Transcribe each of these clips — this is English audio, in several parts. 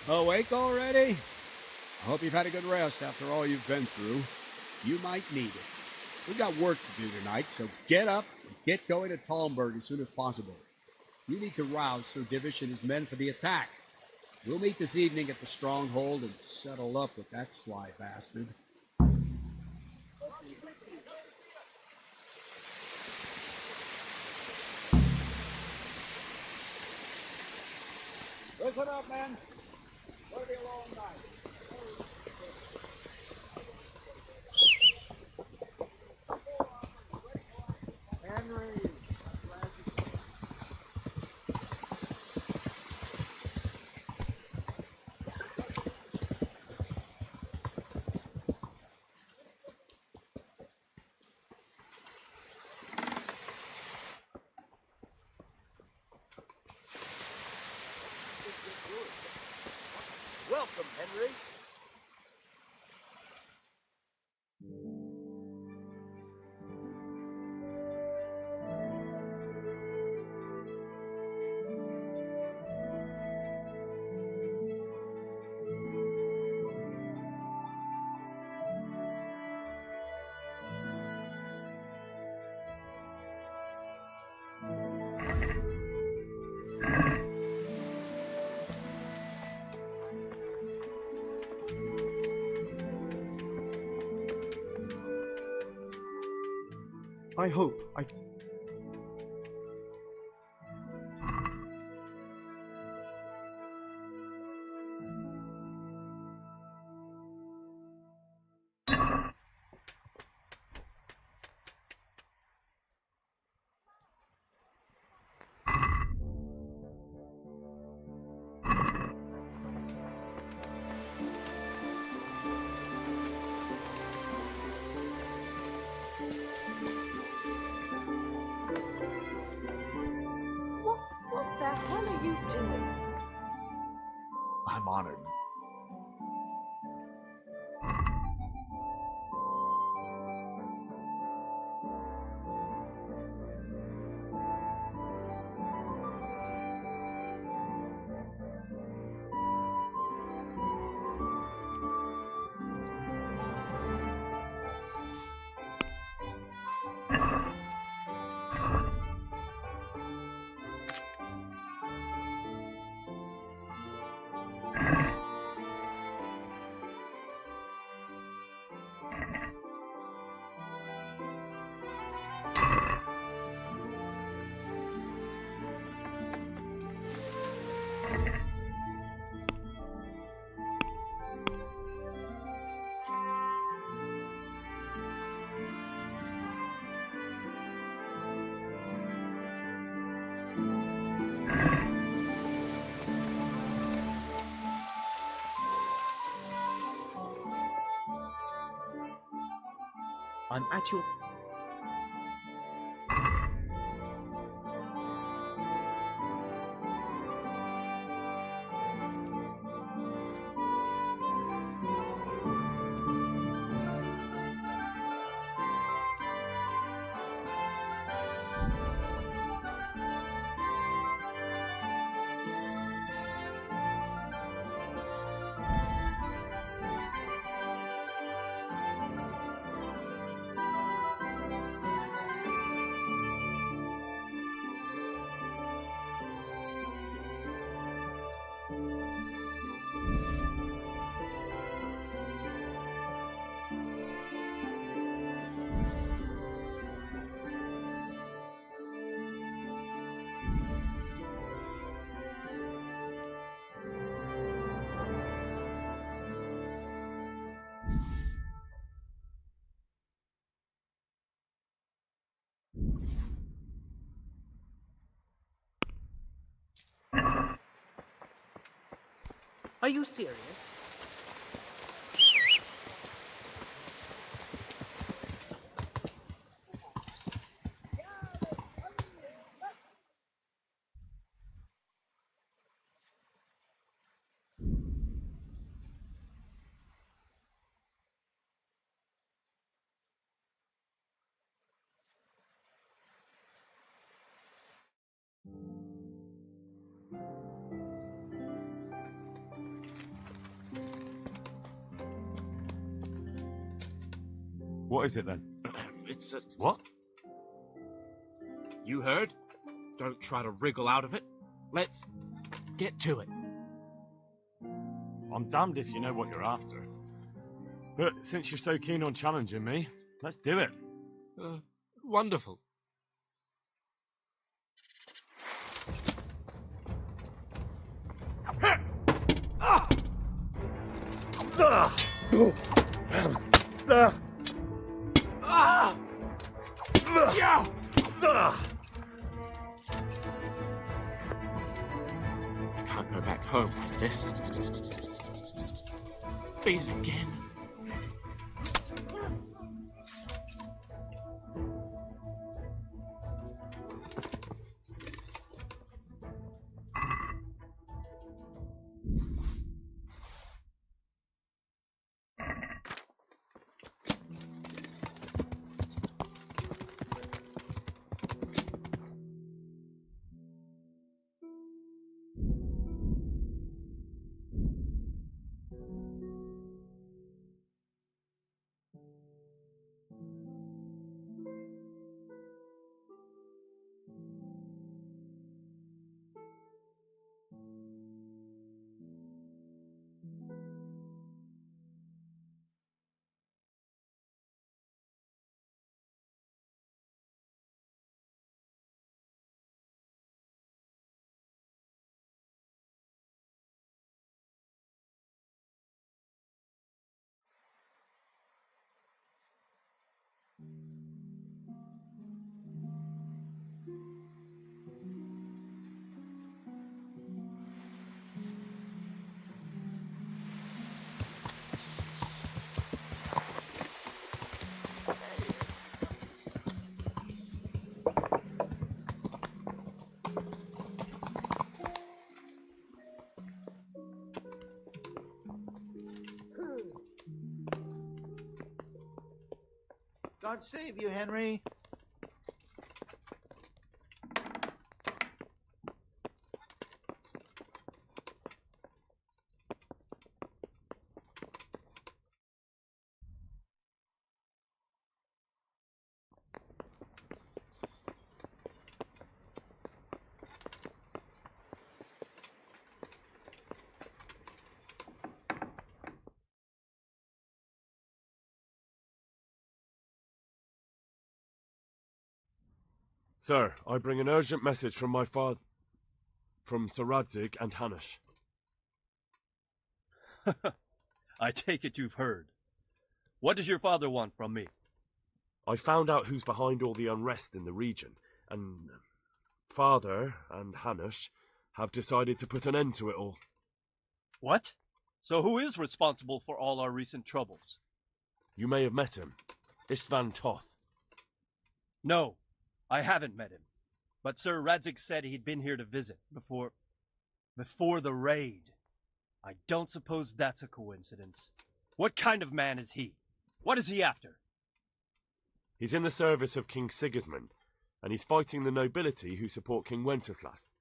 Awake already? I hope you've had a good rest after all you've been through. You might need it. We've got work to do tonight, so get up and get going to Talmberg as soon as possible. You need to rouse Sir Divish and his men for the attack. We'll meet this evening at the stronghold and settle up with that sly bastard. Listen up, men. It's going to be a long night. Henry. Welcome, Henry. I hope I... What the hell are you doing? I'm honored. I'm at your... Are you serious? What is it then? It's a... What? You heard? Don't try to wriggle out of it. Let's get to it. I'm damned if you know what you're after. But since you're so keen on challenging me, let's do it. Wonderful. I can't go back home like this. Beat it again. God save you, Henry. Sir, I bring an urgent message from my father, from Sir Radzig and Hanush. I take it you've heard. What does your father want from me? I found out who's behind all the unrest in the region, and Father and Hanush have decided to put an end to it all. What? So who is responsible for all our recent troubles? You may have met him. Istvan Toth. No, I haven't met him. But Sir Radzig said he'd been here to visit before the raid. I don't suppose that's a coincidence. What kind of man is he? What is he after? He's in the service of King Sigismund, and he's fighting the nobility who support King Wenceslas.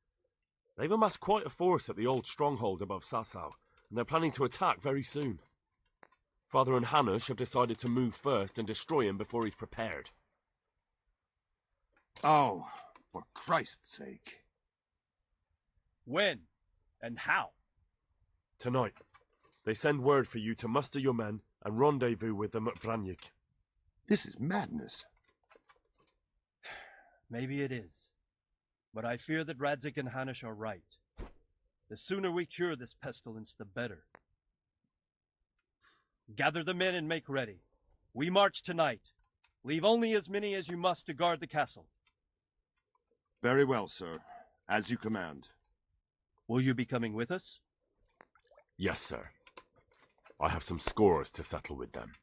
They've amassed quite a force at the old stronghold above Sasau, and they're planning to attack very soon. Father and Hanush have decided to move first and destroy him before he's prepared. Oh, for Christ's sake. When? And how? Tonight, they send word for you to muster your men and rendezvous with them at Vranik. This is madness. Maybe it is. But I fear that Radzig and Hanush are right. The sooner we cure this pestilence, the better. Gather the men and make ready. We march tonight. Leave only as many as you must to guard the castle. Very well, sir. As you command. Will you be coming with us? Yes, sir. I have some scores to settle with them.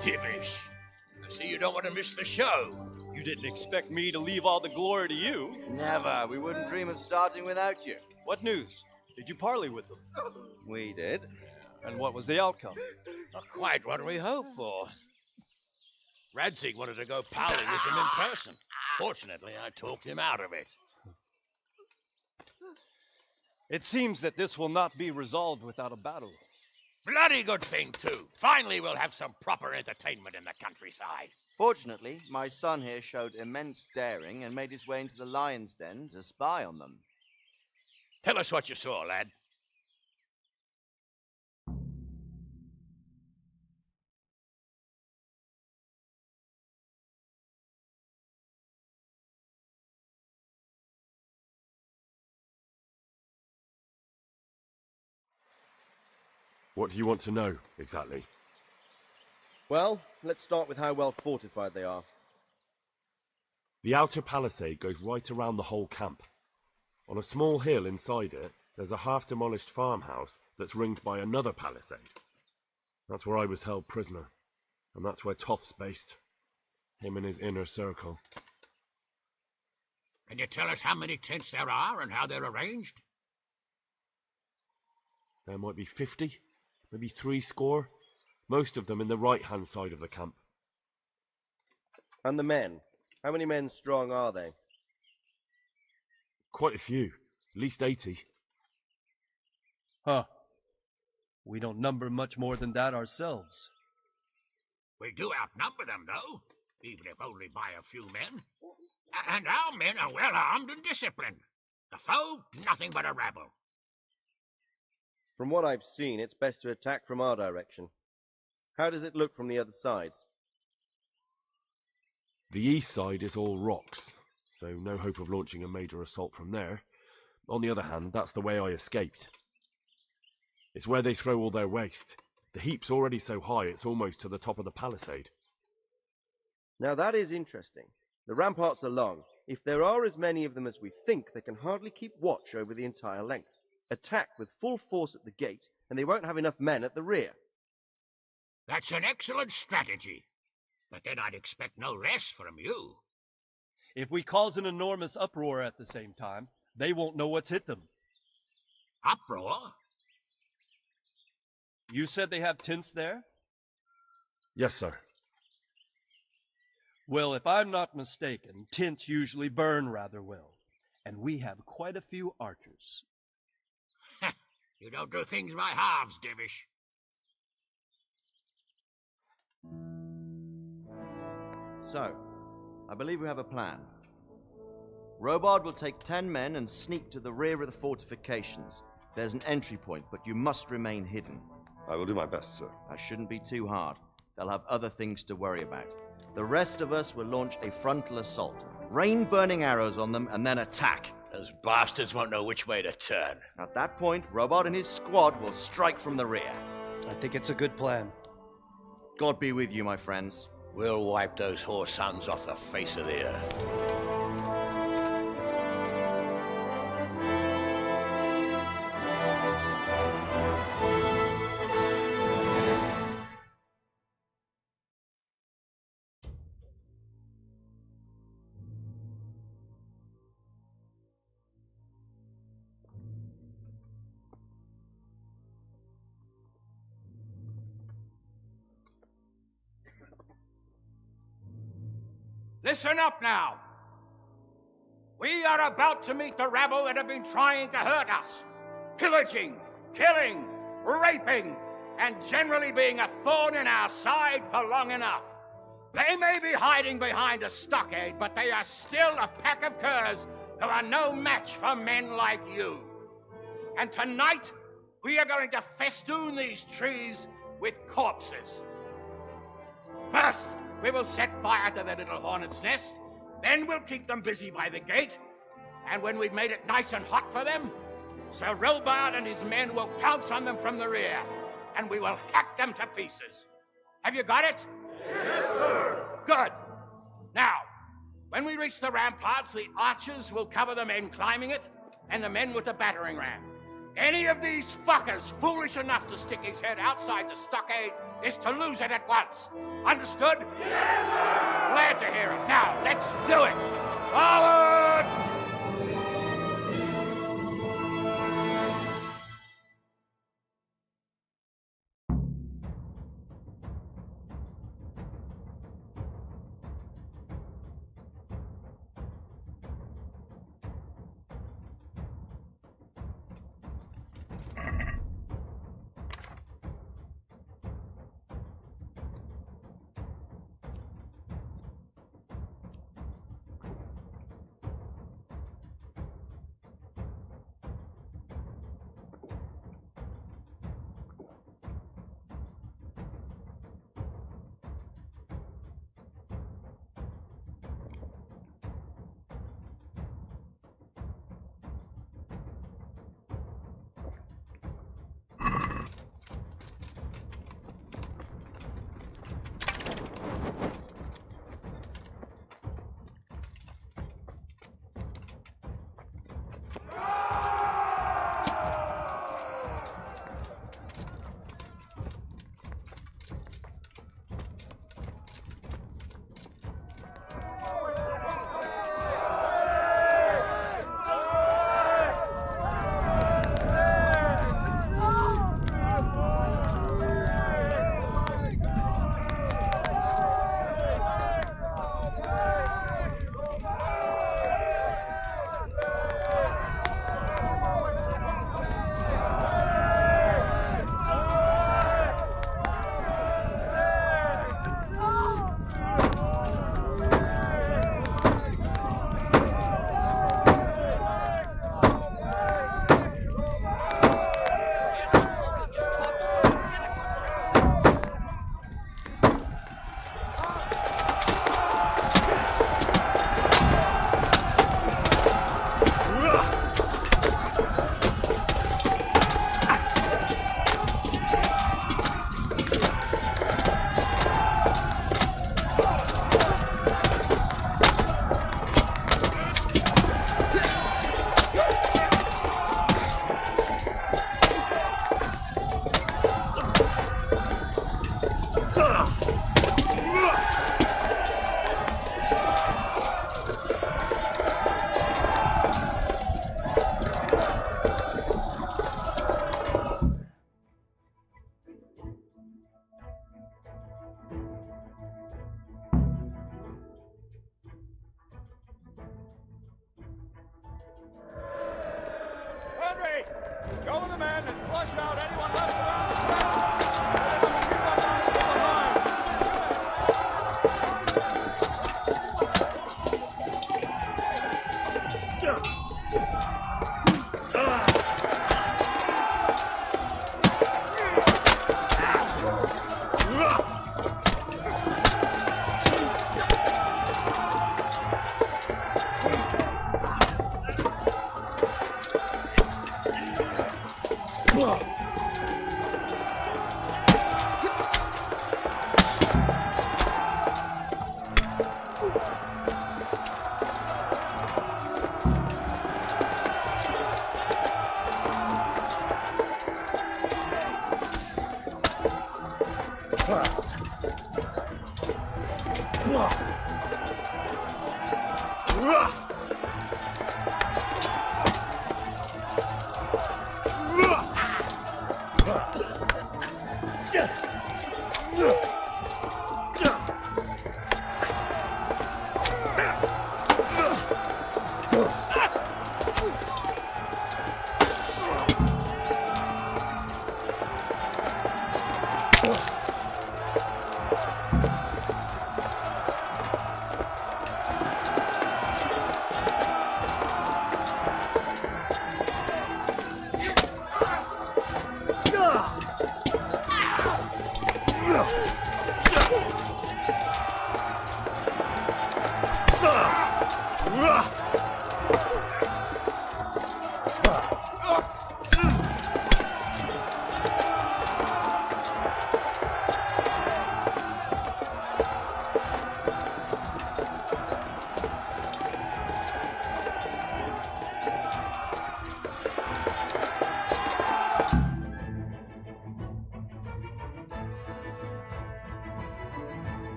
Divish. I see you don't want to miss the show. You didn't expect me to leave all the glory to you. Never. We wouldn't dream of starting without you. What news? Did you parley with them? We did. And what was the outcome? Not quite what we hoped for. Radzig wanted to go palling with him in person. Fortunately, I talked him out of it. It seems that this will not be resolved without a battle. Bloody good thing, too. Finally, we'll have some proper entertainment in the countryside. Fortunately, my son here showed immense daring and made his way into the lion's den to spy on them. Tell us what you saw, lad. What do you want to know, exactly? Well, let's start with how well fortified they are. The outer palisade goes right around the whole camp. On a small hill inside it, there's a half-demolished farmhouse that's ringed by another palisade. That's where I was held prisoner, and that's where Toth's based. Him and his inner circle. Can you tell us how many tents there are and how they're arranged? There might be 50, maybe 70. Most of them in the right-hand side of the camp. And the men? How many men strong are they? Quite a few, at least 80. Huh. We don't number much more than that ourselves. We do outnumber them, though, even if only by a few men. And our men are well armed and disciplined. The foe, nothing but a rabble. From what I've seen, it's best to attack from our direction. How does it look from the other sides? The east side is all rocks, so no hope of launching a major assault from there. On the other hand, that's the way I escaped. It's where they throw all their waste. The heap's already so high it's almost to the top of the palisade. Now that is interesting. The ramparts are long. If there are as many of them as we think, they can hardly keep watch over the entire length. Attack with full force at the gate, and they won't have enough men at the rear. That's an excellent strategy. But then I'd expect no less from you. If we cause an enormous uproar at the same time, they won't know what's hit them. Uproar? You said they have tents there? Yes, sir. Well, if I'm not mistaken, tents usually burn rather well. And we have quite a few archers. You don't do things by halves, Divish. So, I believe we have a plan. Robard will take 10 men and sneak to the rear of the fortifications. There's an entry point, but you must remain hidden. I will do my best, sir. That shouldn't be too hard. They'll have other things to worry about. The rest of us will launch a frontal assault. Rain burning arrows on them and then attack. Those bastards won't know which way to turn. At that point, Robard and his squad will strike from the rear. I think it's a good plan. God be with you, my friends. We'll wipe those whore sons off the face of the earth. Listen up now. We are about to meet the rabble that have been trying to hurt us. Pillaging, killing, raping, and generally being a thorn in our side for long enough. They may be hiding behind a stockade, but they are still a pack of curs who are no match for men like you. And tonight, we are going to festoon these trees with corpses. First, we will set fire to their little hornet's nest. Then we'll keep them busy by the gate. And when we've made it nice and hot for them, Sir Robard and his men will pounce on them from the rear, and we will hack them to pieces. Have you got it? Yes, sir. Good. Now, when we reach the ramparts, the archers will cover the men climbing it, and the men with the battering ram. Any of these fuckers foolish enough to stick his head outside the stockade is to lose it at once. Understood? Yes, sir! Glad to hear it. Now, let's do it! Forward! Go with the men and flush out anyone left around the fence. Keep up on still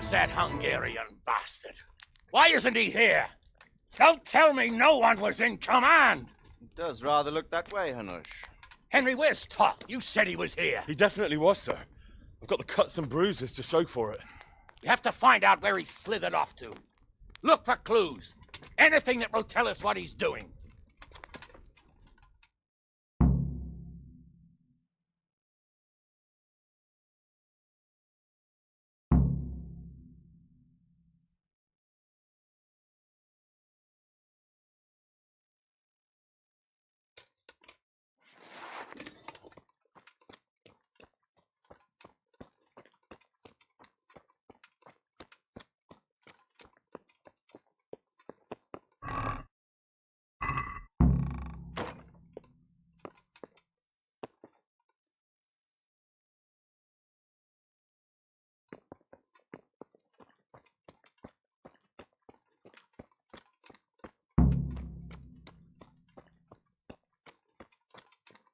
Where's that Hungarian bastard? Why isn't he here? Don't tell me no one was in command! It does rather look that way, Hanush. Henry, where's Toth? You said he was here. He definitely was, sir. I've got the cuts and bruises to show for it. You have to find out where he slithered off to. Look for clues. Anything that will tell us what he's doing.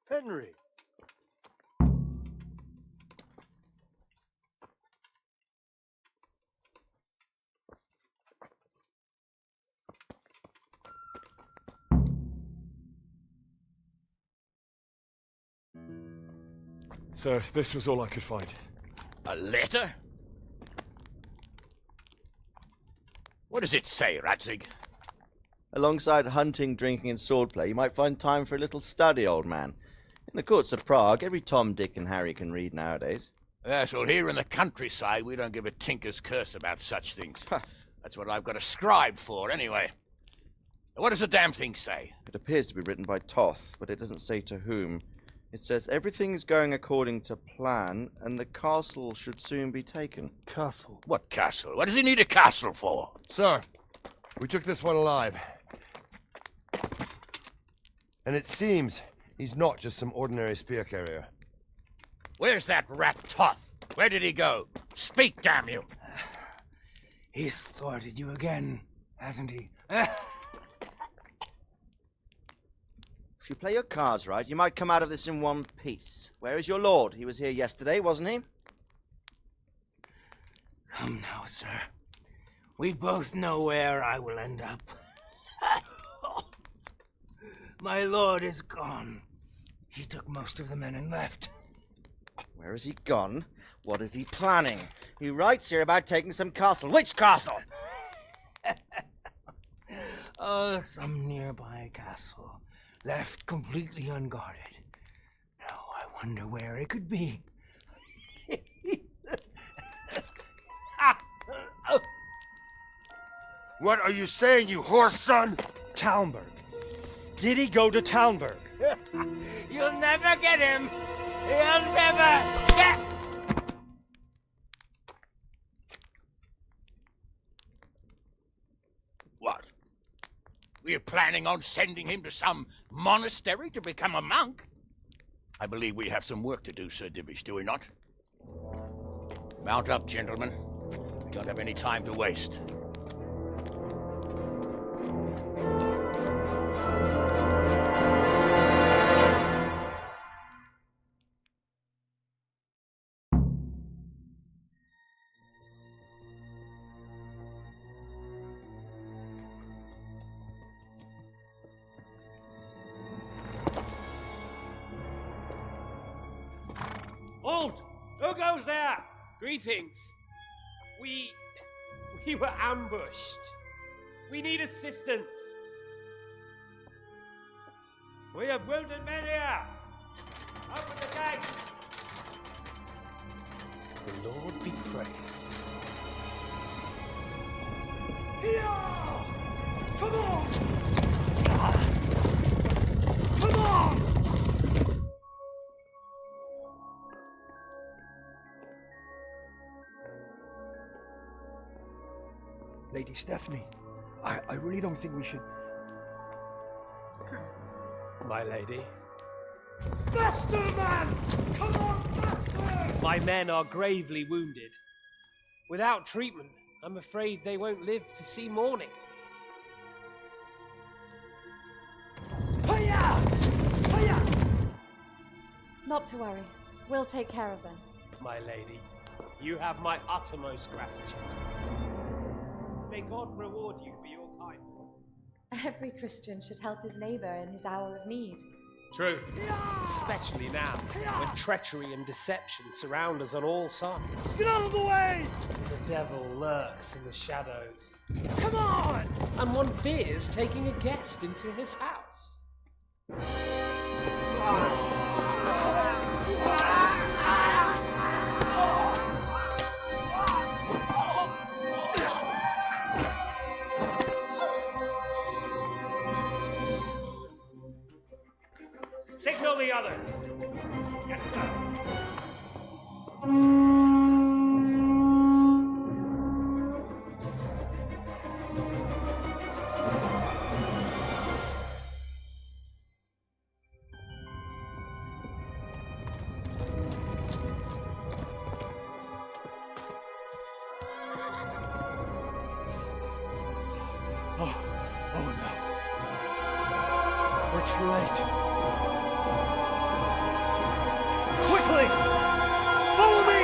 Henry! Sir, this was all I could find. A letter? What does it say, Radzig? Alongside hunting, drinking, and swordplay, you might find time for a little study, old man. In the courts of Prague, every Tom, Dick, and Harry can read nowadays. Yes, well, here in the countryside, we don't give a tinker's curse about such things. That's what I've got a scribe for, anyway. What does the damn thing say? It appears to be written by Toth, but it doesn't say to whom. It says everything is going according to plan, and the castle should soon be taken. Castle? What castle? What does he need a castle for? Sir, we took this one alive. And it seems he's not just some ordinary spear carrier. Where's that rat Toth? Where did he go? Speak, damn you! He's thwarted you again, hasn't he? If you play your cards right, you might come out of this in one piece. Where is your lord? He was here yesterday, wasn't he? Come now, sir. We both know where I will end up. My lord is gone. He took most of the men and left. Where has he gone? What is he planning? He writes here about taking some castle. Which castle? Oh, some nearby castle. Left completely unguarded. Now I wonder where it could be. What are you saying, you horse son? Talmberg. Did he go to Talmberg? You'll never get him! You'll never get... What? We're planning on sending him to some monastery to become a monk? I believe we have some work to do, Sir Divish, do we not? Mount up, gentlemen. We don't have any time to waste. Halt! Who goes there? Greetings. We were ambushed. We need assistance. We have wounded men here. Open the gate. The Lord be praised. Here! Come on! Come on! Lady Stephanie, I really don't think we should... My lady. Faster, man! Come on, faster! My men are gravely wounded. Without treatment, I'm afraid they won't live to see morning. Hiya! Hiya! Not to worry. We'll take care of them. My lady, you have my uttermost gratitude. May God reward you for your kindness. Every Christian should help his neighbor in his hour of need. True. Especially now, when treachery and deception surround us on all sides. Get out of the way! The devil lurks in the shadows. Come on! And one fears taking a guest into his house. Signal the others. Yes, sir. Oh no. We're too late. Quickly! Follow me!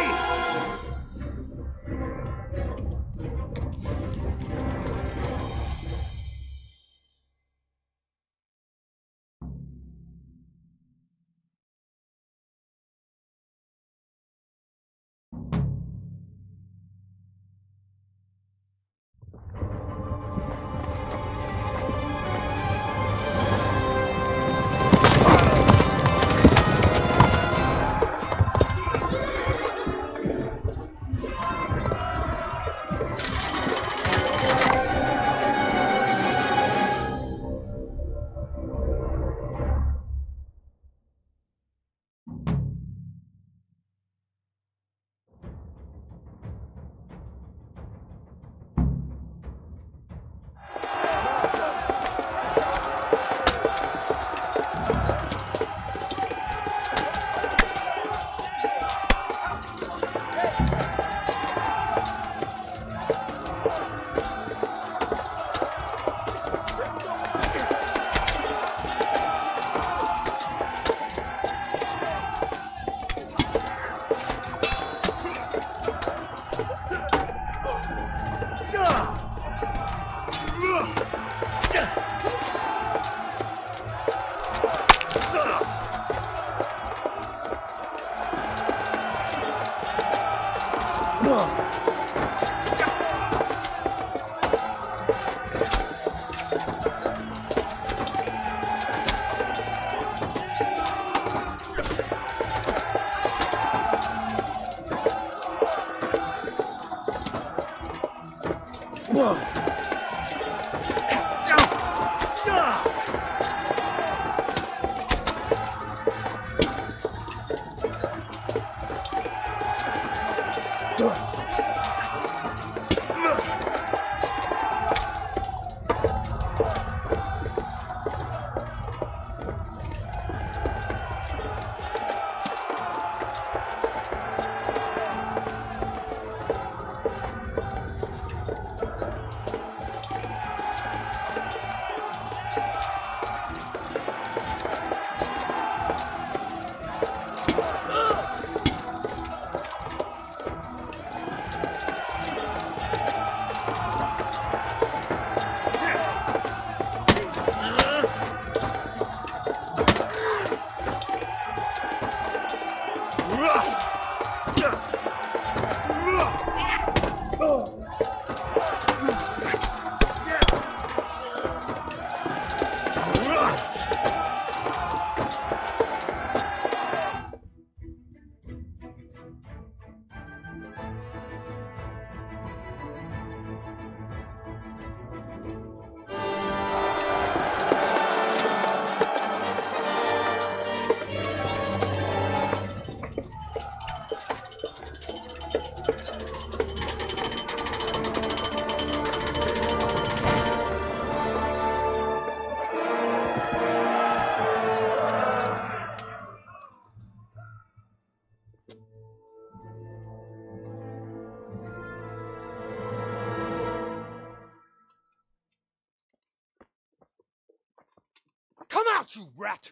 Come out, you rat!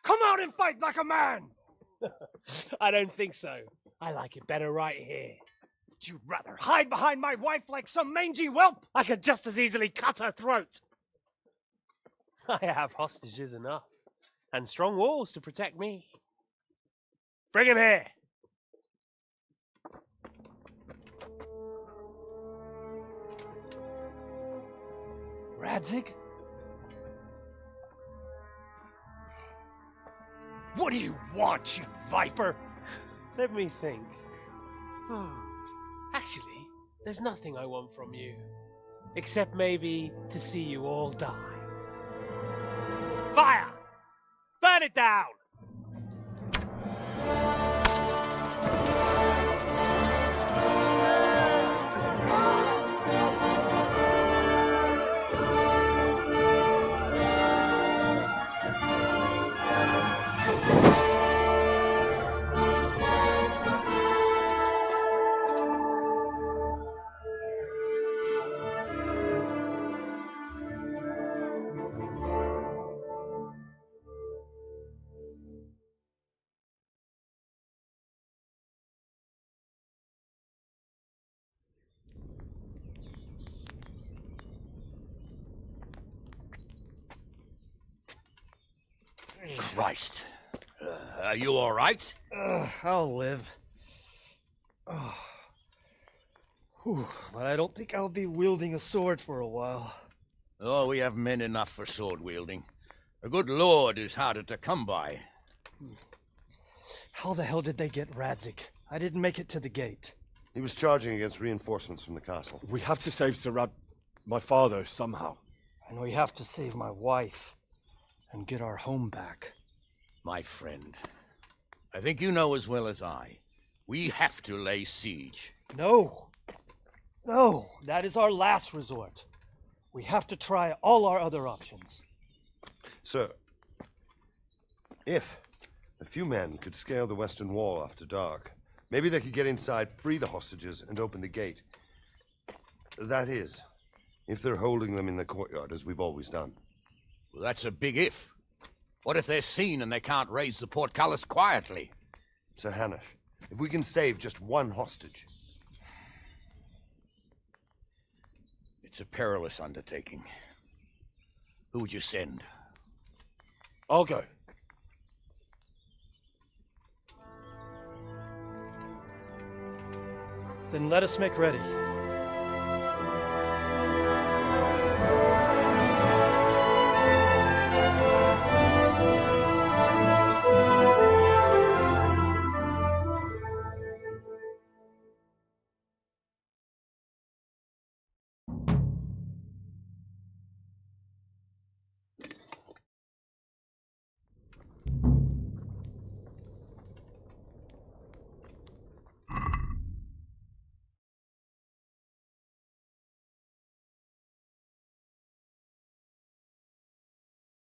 Come out and fight like a man! I don't think so. I like it better right here. Would you rather hide behind my wife like some mangy whelp? I could just as easily cut her throat. I have hostages enough, and strong walls to protect me. Bring him here. Radzig? What do you want, you viper? Let me think. Actually, there's nothing I want from you. Except maybe to see you all die. Fire! Burn it down! Christ. Are you all right? I'll live. But I don't think I'll be wielding a sword for a while. Oh, we have men enough for sword wielding. A good lord is harder to come by. How the hell did they get Radzig? I didn't make it to the gate. He was charging against reinforcements from the castle. We have to save Sir my father, somehow. And we have to save my wife and get our home back. My friend, I think you know as well as I. We have to lay siege. No! No! That is our last resort. We have to try all our other options. Sir, if a few men could scale the western wall after dark, maybe they could get inside, free the hostages, and open the gate. That is, if they're holding them in the courtyard, as we've always done. Well, that's a big if. What if they're seen and they can't raise the portcullis quietly? Sir Hanush, if we can save just one hostage. It's a perilous undertaking. Who would you send? I'll go. Then let us make ready.